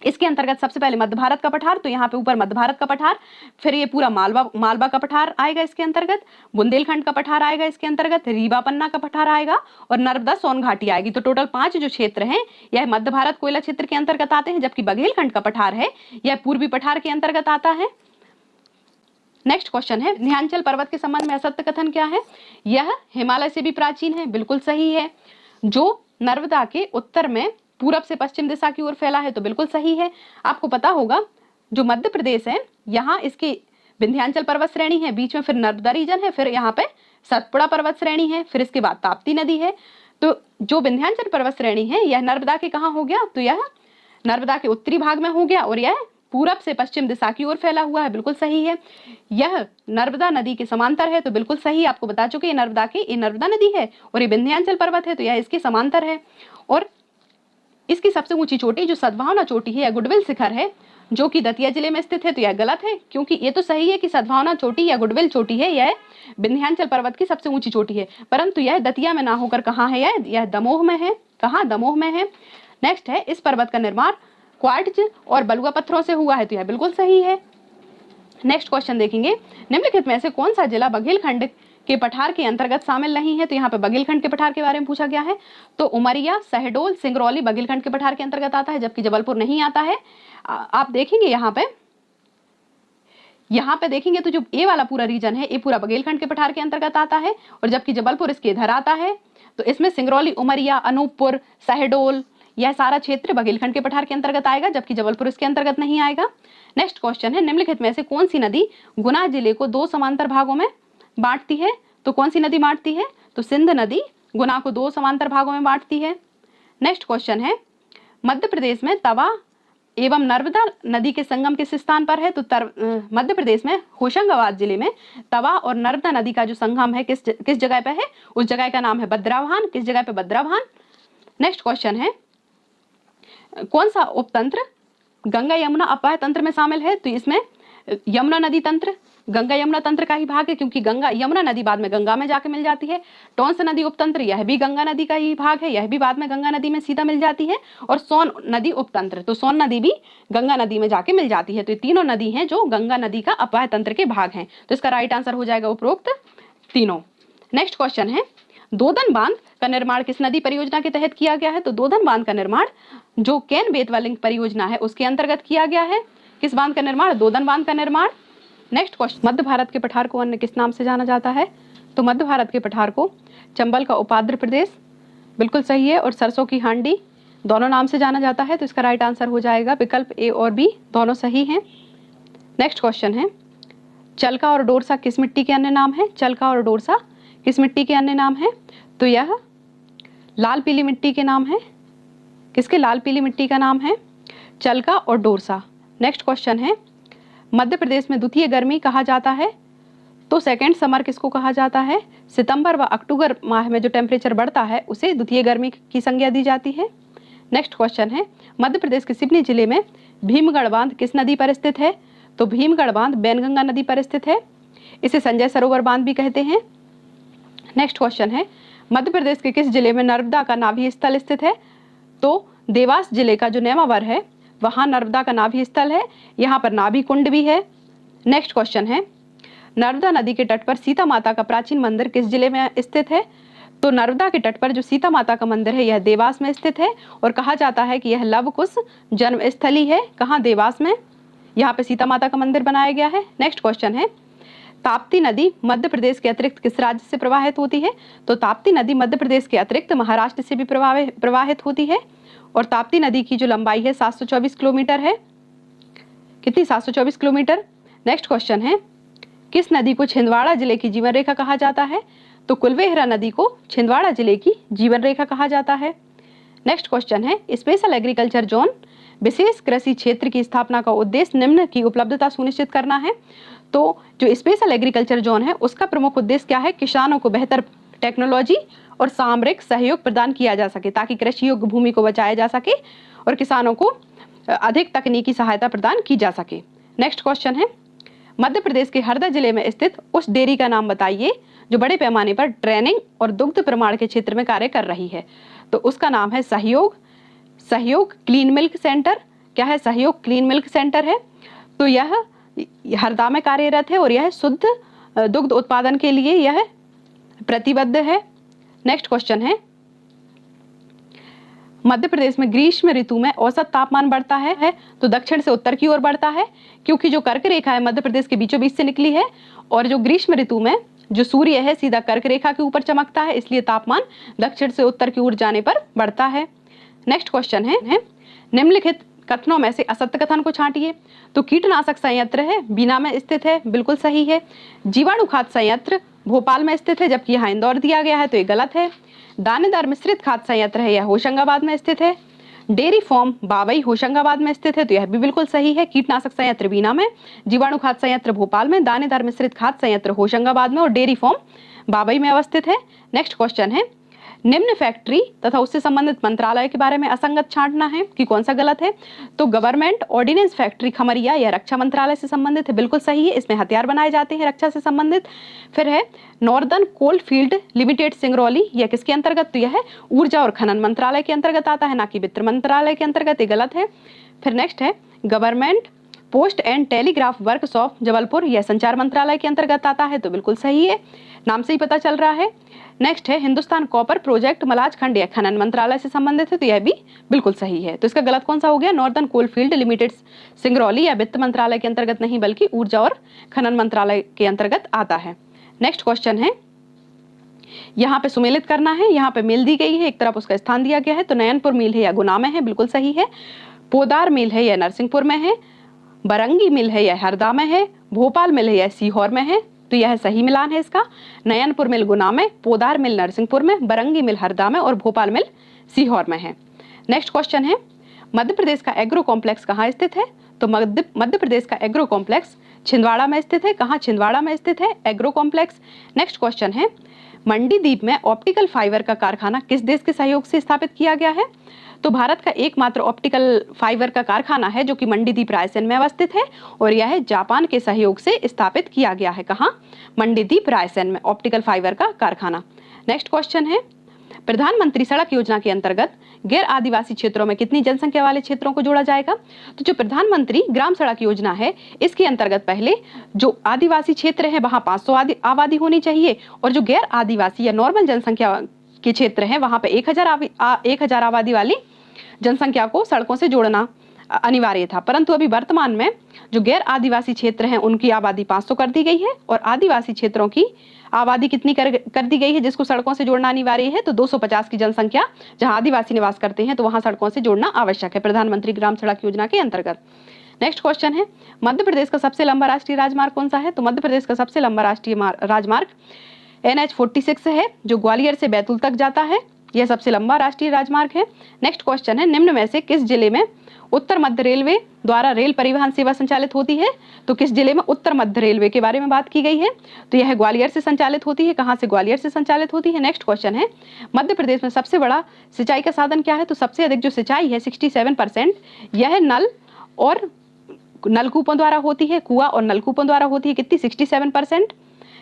इसके अंतर्गत सबसे पहले मध्य भारत का पठार, तो यहाँ पे ऊपर मध्य भारत का पठार, फिर ये पूरा मालवा का पठार आएगा इसके अंतर्गत, बुंदेलखंड का पठार आएगा इसके अंतर्गत, रीवा पन्ना का पठार आएगा और नर्मदा सोन घाटी आएगी। तो टोटल 5 जो क्षेत्र हैं यह मध्य भारत कोयला क्षेत्र के अंतर्गत आते हैं। जबकि बघेलखंड का पठार है यह पूर्वी पठार के अंतर्गत आता है। नेक्स्ट क्वेश्चन है, विंध्याचल पर्वत के संबंध में असत्य कथन क्या है? यह हिमालय से भी प्राचीन है, बिल्कुल सही है। जो नर्मदा के उत्तर में पूरब से पश्चिम दिशा की ओर फैला है, तो बिल्कुल सही है। आपको पता होगा जो मध्य प्रदेश है यहाँ इसकी विंध्याचल पर्वत श्रेणी है, बीच में फिर नर्मदा रीजन है, फिर यहाँ पे सतपुड़ा पर्वत श्रेणी है, फिर इसके बाद ताप्ती नदी है। तो जो विंध्याचल पर्वत श्रेणी है यह नर्मदा के कहाँ हो गया? तो यह नर्मदा के उत्तरी भाग में हो गया और यह पूरब से पश्चिम दिशा की ओर फैला हुआ है, बिल्कुल सही है। यह नर्मदा नदी के समांतर है, तो बिल्कुल सही, आपको बता चुके ये नर्मदा नदी है और ये विंध्याचल पर्वत है, तो यह इसके समांतर है। और इसकी सबसे ऊंची चोटी जो सद्भावना चोटी है या गुडविल शिखर है, जो कि दतिया जिले में स्थित है, तो यह गलत है, क्योंकि ये तो सही है कि सद्भावना चोटी या गुडविल चोटी है, यह विंध्याचल पर्वत की सबसे ऊंची चोटी है, परंतु यह दतिया में ना होकर कहाँ है? यह दमोह में है। कहाँ? दमोह में है। नेक्स्ट है, इस पर्वत का निर्माण क्वार्ट्ज और बलुआ पत्थरों से हुआ है, तो यह बिल्कुल सही है। नेक्स्ट क्वेश्चन देखेंगे, निम्नलिखित में से कौन सा जिला बघेलखंड के पठार के अंतर्गत शामिल नहीं है? तो यहाँ पे बघेलखंड के पठार के बारे में पूछा गया है, तो उमरिया, शहडोल, सिंगरौली बघेलखंड के पठार के अंतर्गत आता है, जबकि जबलपुर नहीं आता है। आप देखेंगे यहाँ पे देखेंगे तो जो ए वाला पूरा रीजन है ये पूरा बघेलखंड के पठार के अंतर्गत आता है और जबकि जबलपुर इसके इधर आता है। तो इसमें सिंगरौली, उमरिया, अनूपपुर, शहडोल यह सारा क्षेत्र बघेलखंड के पठार के अंतर्गत आएगा, जबकि जबलपुर इसके अंतर्गत नहीं आएगा। नेक्स्ट क्वेश्चन है, निम्नलिखित में से कौन सी नदी गुना जिले को 2 समांतर भागों में बांटती है? तो कौन सी नदी बांटती है? तो सिंध नदी गुना को 2 समांतर भागों में बांटती है। नेक्स्ट क्वेश्चन है, मध्य प्रदेश में तवा एवं नर्मदा नदी के संगम किस स्थान पर है? तो मध्य प्रदेश में होशंगाबाद जिले में तवा और नर्मदा नदी का जो संगम है किस जगह पे है? उस जगह का नाम है बद्राभान। किस जगह पे? बद्राभान। नेक्स्ट क्वेश्चन है, कौन सा उपतंत्र गंगा यमुना अपवाह तंत्र में शामिल है? तो इसमें यमुना नदी तंत्र गंगा यमुना तंत्र का ही भाग है, क्योंकि गंगा यमुना नदी बाद में गंगा में जाके मिल जाती है। टोंस नदी उपतंत्र यह भी गंगा नदी का ही भाग है, यह भी बाद में गंगा नदी में सीधा मिल जाती है। और सोन नदी उपतंत्र, तो सोन नदी भी गंगा नदी में जाके मिल जाती है। तो ये तीनों नदी हैं जो गंगा नदी का अपवाह तंत्र के भाग हैं। तो इसका राइट आंसर हो जाएगा उपरोक्त तीनों। नेक्स्ट क्वेश्चन है, दोधन बांध का निर्माण किस नदी परियोजना के तहत किया गया है? तो दोधन बांध का निर्माण जो केन बेतवा लिंक परियोजना है उसके अंतर्गत किया गया है। किस बांध का निर्माण? दोधन बांध का निर्माण। नेक्स्ट क्वेश्चन, मध्य भारत के पठार को अन्य किस नाम से जाना जाता है? तो मध्य भारत के पठार को चंबल का उपाद्र प्रदेश, बिल्कुल सही है, और सरसों की हांडी दोनों नाम से जाना जाता है। तो इसका राइट आंसर हो जाएगा विकल्प ए और बी, दोनों सही हैं। नेक्स्ट क्वेश्चन है, चलका और डोरसा किस मिट्टी के अन्य नाम है? चलका और डोरसा किस मिट्टी के अन्य नाम है? तो यह लाल पीली मिट्टी के नाम है। किसके? लाल पीली मिट्टी का नाम है चलका और डोरसा। नेक्स्ट क्वेश्चन है, मध्य प्रदेश में द्वितीय गर्मी कहा जाता है? तो सेकेंड समर किसको कहा जाता है? सितंबर व अक्टूबर माह में जो टेम्परेचर बढ़ता है उसे द्वितीय गर्मी की संज्ञा दी जाती है। नेक्स्ट क्वेश्चन है, मध्य प्रदेश के सिवनी जिले में भीमगढ़ बांध किस नदी पर स्थित है? तो भीमगढ़ बांध बैनगंगा नदी पर स्थित है। इसे संजय सरोवर बांध भी कहते हैं। नेक्स्ट क्वेश्चन है, मध्य प्रदेश के किस जिले में नर्मदा का नाभि स्थल स्थित है? तो देवास जिले का जो नेमावर है वहाँ नर्मदा का नाभि स्थल है, यहाँ पर नाभि कुंड भी है। नेक्स्ट क्वेश्चन है, नर्मदा नदी के तट पर सीता माता का प्राचीन मंदिर किस जिले में स्थित है? तो नर्मदा के तट पर जो सीता माता का मंदिर है यह देवास में स्थित है और कहा जाता है कि यह लव कुश जन्म स्थली है। कहाँ? देवास में। यहाँ पे सीता माता का मंदिर बनाया गया है। नेक्स्ट क्वेश्चन है, ताप्ती नदी मध्य प्रदेश के अतिरिक्त किस राज्य से प्रवाहित होती है? तो ताप्ती नदी मध्य प्रदेश के अतिरिक्त महाराष्ट्र से भी प्रवाहित होती है। और ताप्ती नदी की जो लंबाई है 724 किलोमीटर है। कितनी? 724 किलोमीटर। नेक्स्ट क्वेश्चन है, किस नदी को छिंदवाड़ा जिले की जीवन रेखा कहा जाता है? तो कुलवेहरा नदी को छिंदवाड़ा जिले की जीवन रेखा कहा जाता है। नेक्स्ट क्वेश्चन है, स्पेशल एग्रीकल्चर जोन विशेष कृषि क्षेत्र की स्थापना का उद्देश्य निम्न की उपलब्धता सुनिश्चित करना है। तो जो स्पेशल एग्रीकल्चर जोन है उसका प्रमुख उद्देश्य क्या है? किसानों को बेहतर टेक्नोलॉजी और सामरिक सहयोग प्रदान किया जा सके ताकि कृषि योग्य भूमि को बचाया जा सके और किसानों को अधिक तकनीकी सहायता प्रदान की जा सके। नेक्स्ट क्वेश्चन है, मध्य प्रदेश के हरदा जिले में स्थित उस डेयरी का नाम बताइए जो बड़े पैमाने पर ट्रेनिंग और दुग्ध प्रमाण के क्षेत्र में कार्य कर रही है। तो उसका नाम है सहयोग क्लीन मिल्क सेंटर। क्या है? सहयोग क्लीन मिल्क सेंटर है। तो यह हरदा में कार्यरत है और यह शुद्ध दुग्ध उत्पादन के लिए यह प्रतिबद्ध है। नेक्स्ट क्वेश्चन है, मध्य प्रदेश में ग्रीष्म ऋतु में औसत तापमान बढ़ता है तो दक्षिण से उत्तर की ओर बढ़ता है, क्योंकि जो कर्क रेखा है मध्य प्रदेश के बीचों बीच से निकली है और जो ग्रीष्म ऋतु में जो सूर्य है सीधा कर्क रेखा के ऊपर चमकता है, इसलिए तापमान दक्षिण से उत्तर की ओर जाने पर बढ़ता है। नेक्स्ट क्वेश्चन है, निम्नलिखित कथनों में से असत्य कथन को छांटिए। तो कीटनाशक संयंत्र है बीना में स्थित है, बिल्कुल सही है। जीवाणु खाद संयंत्र भोपाल में स्थित है जबकि यहाँ इंदौर दिया गया है, तो ये गलत है। दानेदार मिश्रित खाद संयंत्र है, यह होशंगाबाद में स्थित है। डेयरी फार्म बाबई होशंगाबाद में स्थित है, तो यह भी बिल्कुल सही है। कीटनाशक संयंत्र बीना में, जीवाणु खाद संयंत्र भोपाल में, दानेदार मिश्रित खाद संयंत्र होशंगाबाद में और डेयरी फार्म बाबई में अवस्थित है। नेक्स्ट क्वेश्चन है, निम्न फैक्ट्री तथा उससे संबंधित मंत्रालय के बारे में असंगत छांटना है कि कौन सा गलत है। तो गवर्नमेंट ऑर्डिनेंस फैक्ट्री खमरिया यह रक्षा मंत्रालय से संबंधित है, बिल्कुल सही है। इसमें हथियार बनाए जाते हैं रक्षा से संबंधित। फिर है Northern Coal Field Limited Singrauli, यह किसके अंतर्गत? तो यह है ऊर्जा और खनन मंत्रालय के अंतर्गत आता है, ना कि वित्त मंत्रालय के अंतर्गत, ये गलत है। फिर नेक्स्ट है government post and telegraph workshop Jabalpur, यह संचार मंत्रालय के अंतर्गत आता है, तो बिल्कुल सही है, नाम से ही पता चल रहा है। नेक्स्ट है हिंदुस्तान कॉपर प्रोजेक्ट मलाजखंड यह खनन मंत्रालय से संबंधित है, तो यह भी बिल्कुल सही है। तो इसका गलत कौन सा हो गया? Northern Coal Field Limited Singrauli यह वित्त मंत्रालय के अंतर्गत नहीं बल्कि ऊर्जा और खनन मंत्रालय के अंतर्गत आता है। नेक्स्ट क्वेश्चन है, यहाँ पे सुमेलित करना है, यहाँ पे मिल दी गई है, एक तरफ उसका स्थान दिया गया है, तो नयनपुर मिल है या गुना में है, बिल्कुल सही है। पोदार मिल है या नरसिंहपुर में है, बरंगी मिल है या हरदा में है, भोपाल मिल है या सीहोर में है, तो यह सही मिलान है इसका। नयनपुर मिल गुना में, पोदार मिल नरसिंहपुर में, बरंगी मिल हरदा में और भोपाल मिल सीहोर में है। नेक्स्ट क्वेश्चन है, मध्य प्रदेश का एग्रो कॉम्प्लेक्स कहाँ स्थित है? तो मध्य प्रदेश का एग्रो कॉम्प्लेक्स छिंदवाड़ा में स्थित है। कहाँ? छिंदवाड़ा में स्थित है एग्रो कॉम्प्लेक्स। नेक्स्ट क्वेश्चन है, मंडीदीप में ऑप्टिकल फाइबर का कारखाना किस देश के सहयोग से स्थापित किया गया है? तो भारत का एकमात्र ऑप्टिकल फाइबर का कारखाना है जो कि मंडीदीप रायसेन में अवस्थित है और यह जापान के सहयोग से स्थापित किया गया है। कहाँ? मंडीदीप रायसेन में ऑप्टिकल फाइबर का कारखाना। नेक्स्ट क्वेश्चन है, प्रधानमंत्री सड़क योजना के अंतर्गत गैर आदिवासी क्षेत्रों में कितनी जनसंख्या वाले क्षेत्रों को जोड़ा जाएगा? तो जो प्रधानमंत्री ग्राम सड़क योजना है इसके अंतर्गत पहले जो आदिवासी क्षेत्र है वहां 500 आबादी होनी चाहिए और जो गैर आदिवासी या नॉर्मल जनसंख्या के क्षेत्र है वहां पे 1000 आबादी वाली जनसंख्या को सड़कों से जोड़ना अनिवार्य था। परंतु अभी वर्तमान में जो गैर आदिवासी क्षेत्र हैं उनकी आबादी 500 कर दी गई है और आदिवासी क्षेत्रों की आबादी कितनी कर दी गई है जिसको सड़कों से जोड़ना अनिवार्य है? तो 250 की जनसंख्या जहां आदिवासी निवास करते हैं तो वहां सड़कों से जोड़ना आवश्यक है प्रधानमंत्री ग्राम सड़क योजना के अंतर्गत। नेक्स्ट क्वेश्चन है, मध्य प्रदेश का सबसे लंबा राष्ट्रीय राजमार्ग कौन सा है? तो मध्य प्रदेश का सबसे लंबा राष्ट्रीय राजमार्ग NH-46 है जो ग्वालियर से बैतूल तक जाता है, यह सबसे लंबा राष्ट्रीय राजमार्ग है। नेक्स्ट क्वेश्चन है, निम्न में से किस जिले में उत्तर मध्य रेलवे द्वारा रेल परिवहन सेवा संचालित होती है? तो किस जिले में उत्तर मध्य रेलवे के बारे में बात की गई है? तो यह ग्वालियर से संचालित होती है। कहाँ से? ग्वालियर से संचालित होती है। नेक्स्ट क्वेश्चन है, मध्य प्रदेश में सबसे बड़ा सिंचाई का साधन क्या है? तो सबसे अधिक जो सिंचाई है 67% यह नल और नलकूपों द्वारा होती है, कुआं और नलकूपों द्वारा होती है। कितनी? 67%।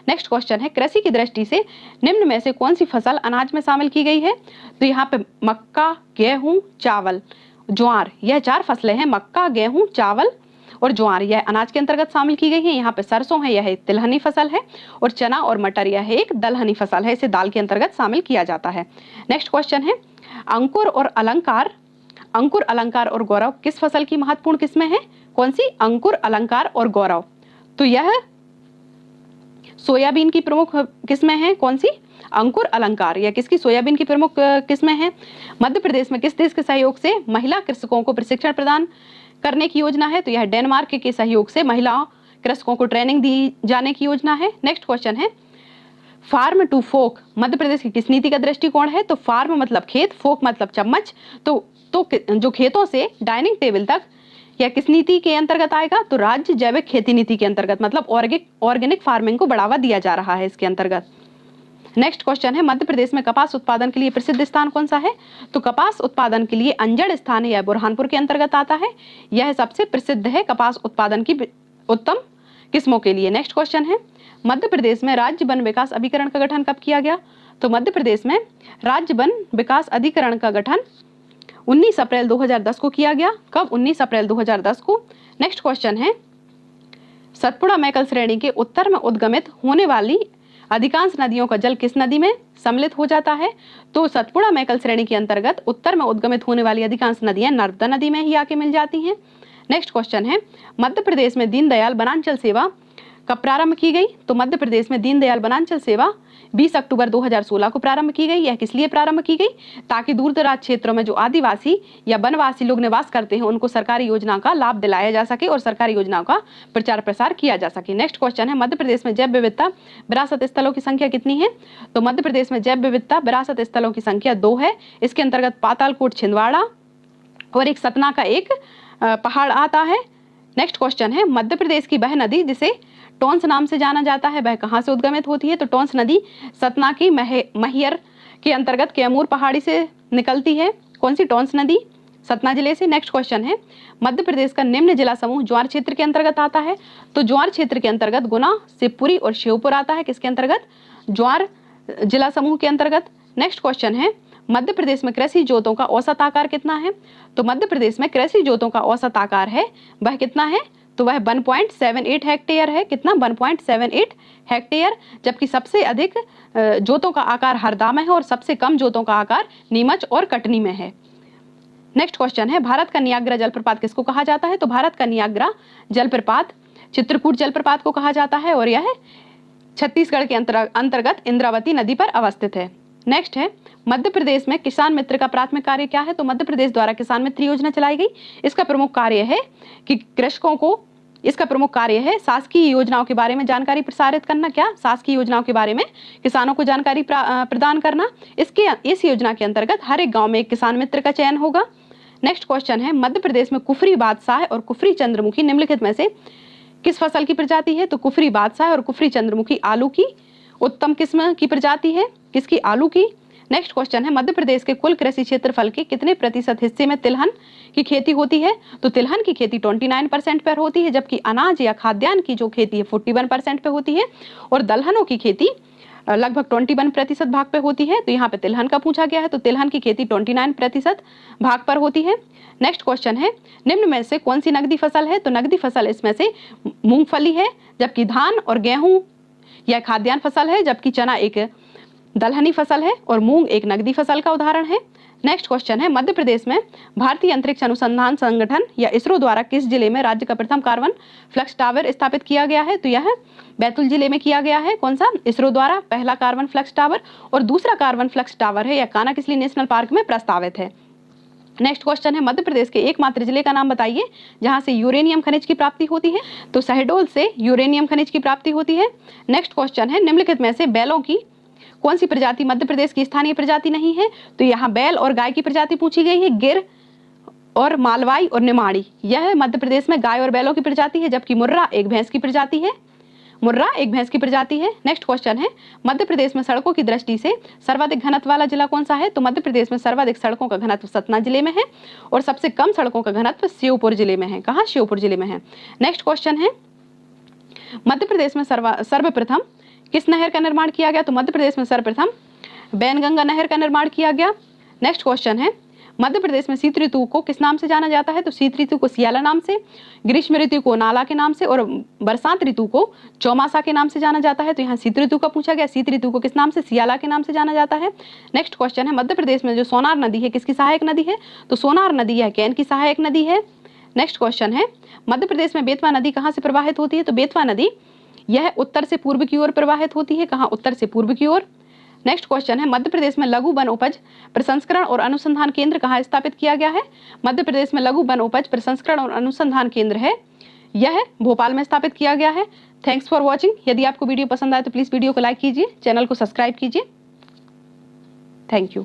नेक्स्ट क्वेश्चन है, कृषि की दृष्टि से निम्न में से कौन सी फसल अनाज में शामिल की गई है? तो यहाँ पे मक्का, गेहूं, चावल, ज्वार, यह 4 फसलें हैं। मक्का, गेहूं, चावल और ज्वार यह अनाज के अंतर्गत शामिल की गई है। यहाँ पे सरसों है, यह एक तिलहनी फसल है और चना और मटर यह एक दलहनी फसल है, इसे दाल के अंतर्गत शामिल किया जाता है। नेक्स्ट क्वेश्चन है, अंकुर अलंकार और गौरव किस फसल की महत्वपूर्ण किस्में हैं? कौन सी? अंकुर, अलंकार और गौरव। तो यह सोयाबीन की प्रमुख किस्में हैं? कौन सी? अंकुर अलंकार। यह किसकी? सोयाबीन की प्रमुख किस्में हैं। मध्य प्रदेश में किस देश के सहयोग से महिला कृषकों को प्रशिक्षण प्रदान करने की योजना है? तो यह डेनमार्क के सहयोग से महिला कृषकों को ट्रेनिंग दी जाने की योजना है। नेक्स्ट क्वेश्चन है, फार्म टू फोक मध्य प्रदेश की किस नीति का दृष्टिकोण है? तो फार्म मतलब खेत, फोक मतलब चम्मच। तो जो खेतों से डाइनिंग टेबल तक, यह किस नीति के अंतर्गत आएगा? तो राज्य जैविक खेती नीति के अंतर्गत, मतलब ऑर्गेनिक फार्मिंग को बढ़ावा दिया जा रहा है इसके अंतर्गत। नेक्स्ट क्वेश्चन है, मध्य प्रदेश में कपास उत्पादन के लिए प्रसिद्ध स्थान कौन सा है? तो कपास उत्पादन के लिए अंजड़ स्थान है, यह बुरहानपुर के अंतर्गत आता है। यह सबसे प्रसिद्ध है कपास उत्पादन की उत्तम किस्मों के लिए। नेक्स्ट क्वेश्चन है, मध्य प्रदेश में राज्य वन विकास अभिकरण का गठन कब किया गया? तो मध्य प्रदेश में राज्य वन विकास अधिकरण का गठन 19 अप्रैल 2010 को किया गया। कब? 19 अप्रैल 2010 को। नेक्स्ट क्वेश्चन है, सतपुड़ा मैकल श्रेणी के उत्तर में उद्गमित होने वाली अधिकांश नदियों का जल किस नदी में सम्मिलित हो जाता है? तो सतपुड़ा मैकल श्रेणी के अंतर्गत उत्तर में उद्गमित होने वाली अधिकांश नदियां नर्मदा नदी में ही आके मिल जाती हैं। नेक्स्ट क्वेश्चन है, मध्य प्रदेश में दीनदयाल वनांचल सेवा कब प्रारंभ की गई? तो मध्य प्रदेश में दीनदयाल वनांचल सेवा 20 अक्टूबर 2016 को प्रारंभ की गई। यह किस लिए प्रारंभ की गई? ताकि दूर दराज क्षेत्रों में जो आदिवासी या वनवासी लोग निवास करते हैं उनको सरकारी योजना का लाभ दिलाया जा सके और सरकारी योजनाओं का प्रचार प्रसार किया जा सके। नेक्स्ट क्वेश्चन है, मध्य प्रदेश में जैव विविधता विरासत स्थलों की संख्या कितनी है? तो मध्य प्रदेश में जैव विविधता विरासत स्थलों की संख्या 2 है। इसके अंतर्गत पातालकोट छिंदवाड़ा और एक सतना का एक पहाड़ आता है। नेक्स्ट क्वेश्चन है, मध्य प्रदेश की वह नदी जिसे टोंस नाम से जाना जाता है वह कहाँ से उद्गमित होती है? तो टोंस नदी सतना की मैहर के अंतर्गत कैमूर पहाड़ी से निकलती है। कौन सी? टोंस नदी, सतना जिले से। नेक्स्ट क्वेश्चन है, मध्य प्रदेश का निम्न जिला समूह ज्वार क्षेत्र के अंतर्गत आता है? तो ज्वार क्षेत्र के अंतर्गत गुना, शिवपुरी और श्योपुर आता है। किसके अंतर्गत? ज्वार जिला समूह के अंतर्गत। नेक्स्ट क्वेश्चन है, मध्य प्रदेश में कृषि जोतों का औसत आकार कितना है? तो मध्य प्रदेश में कृषि जोतों का औसत आकार है वह कितना है? तो वह 1.78 हेक्टेयर है। कितना? 1.78 हेक्टेयर। जबकि सबसे अधिक जोतों का आकार हरदा में है और सबसे कम जोतों का आकार नीमच और कटनी में है। नेक्स्ट क्वेश्चन है, भारत का नियाग्रा जलप्रपात किसको कहा जाता है? तो भारत का नियाग्रा जलप्रपात चित्रकूट जलप्रपात को कहा जाता है और यह छत्तीसगढ़ के अंतर्गत इंद्रावती नदी पर अवस्थित है। नेक्स्ट है, मध्य प्रदेश में किसान मित्र का प्राथमिक कार्य क्या है? तो मध्य प्रदेश द्वारा किसान मित्र योजना चलाई गई। इसका प्रमुख कार्य है कि कृषकों को, इसका प्रमुख कार्य है शासकीय योजनाओं के बारे में जानकारी प्रसारित करना। क्या? शासकीय योजनाओं के बारे में किसानों को जानकारी प्रदान करना। इस योजना के अंतर्गत हर एक गाँव में एक किसान मित्र का चयन होगा। नेक्स्ट क्वेश्चन है, मध्य प्रदेश में कुफरी बादशाह और कुफरी चंद्रमुखी निम्नलिखित में से किस फसल की प्रजाति है? तो कुफरी बादशाह और कुफरी चंद्रमुखी आलू की उत्तम किस्म की प्रजाति है। किसकी? आलू की। नेक्स्ट क्वेश्चन है, मध्य प्रदेश के कुल कृषि क्षेत्रफल के कितने प्रतिशत हिस्से में तिलहन की खेती होती है? तो तिलहन की खेती 29% पर होती है, जबकि अनाज या खाद्यान्न की जो खेती है 41% पे होती है और दलहनों की खेती लगभग 21% भाग पे होती है। तो यहाँ पे तिलहन का पूछा गया है, तो तिलहन की खेती 29% भाग पर होती है। नेक्स्ट क्वेश्चन है, निम्न में से कौन सी नगदी फसल है? तो नगदी फसल इसमें से मूंगफली है, जबकि धान और गेहूं यह खाद्यान्न फसल है, जबकि चना एक दलहनी फसल है और मूंग एक नगदी फसल का उदाहरण है। नेक्स्ट क्वेश्चन है, मध्य प्रदेश में भारतीय अंतरिक्ष अनुसंधान संगठन या इसरो द्वारा किस जिले में राज्य का प्रथम कार्बन फ्लक्स टावर स्थापित किया गया है? तो यह बैतूल जिले में किया गया है। कौन सा? इसरो द्वारा पहला कार्बन फ्लक्स टावर और दूसरा कार्बन फ्लक्स टावर है यह कानाकिसली नेशनल पार्क में प्रस्तावित है। नेक्स्ट क्वेश्चन है, मध्य प्रदेश के एकमात्र जिले का नाम बताइए जहां से यूरेनियम खनिज की प्राप्ति होती है? तो शहडोल से यूरेनियम खनिज की प्राप्ति होती है। नेक्स्ट क्वेश्चन है, निम्नलिखित में से बैलों की कौन सी प्रजाति मध्य प्रदेश की स्थानीय प्रजाति नहीं है? तो यहाँ बैल और गाय की प्रजाति पूछी गई है, गिर और मालवाई और निमाड़ी। यह मध्य प्रदेश में गाय और बैलों की प्रजाति है, जबकि मुर्रा एक भैंस की प्रजाति है। मुर्रा एक भैंस की प्रजाति है। नेक्स्ट क्वेश्चन है, मध्य प्रदेश में सड़कों की दृष्टि से सर्वाधिक घनत्व वाला जिला कौन सा है? तो मध्य प्रदेश में सर्वाधिक सड़कों का घनत्व सतना जिले में है और सबसे कम सड़कों का घनत्व श्योपुर जिले में है। कहाँ? श्योपुर जिले में है। नेक्स्ट क्वेश्चन है, मध्य प्रदेश में सर्वप्रथम किस नहर का निर्माण किया गया? तो मध्य प्रदेश में सर्वप्रथम बैनगंगा नहर का निर्माण किया गया। नेक्स्ट क्वेश्चन है, मध्य प्रदेश में शीत ऋतु को किस नाम से जाना जाता है? तो शीत ऋतु को सियाला नाम से, ग्रीष्म ऋतु को नाला के नाम से और बरसात ऋतु को चौमासा के नाम से जाना जाता है। तो यहाँ शीत ऋतु का पूछा गया, शीत ऋतु को किस नाम से? सियाला के नाम से जाना जाता है। नेक्स्ट क्वेश्चन है, मध्य प्रदेश में जो सोनार नदी है किसकी सहायक नदी है? तो सोनार नदी यह कैन की सहायक नदी है। नेक्स्ट क्वेश्चन है, मध्य प्रदेश में बेतवा नदी कहाँ से प्रवाहित होती है? तो बेतवा नदी यह उत्तर से पूर्व की ओर प्रवाहित होती है। कहाँ? उत्तर से पूर्व की ओर। नेक्स्ट क्वेश्चन है, मध्य प्रदेश में लघु वन उपज प्रसंस्करण और अनुसंधान केंद्र कहाँ स्थापित किया गया है? मध्य प्रदेश में लघु वन उपज प्रसंस्करण और अनुसंधान केंद्र है, यह भोपाल में स्थापित किया गया है। Thanks for watching. यदि आपको वीडियो पसंद आए तो प्लीज़ वीडियो को लाइक कीजिए, चैनल को सब्सक्राइब कीजिए। Thank you.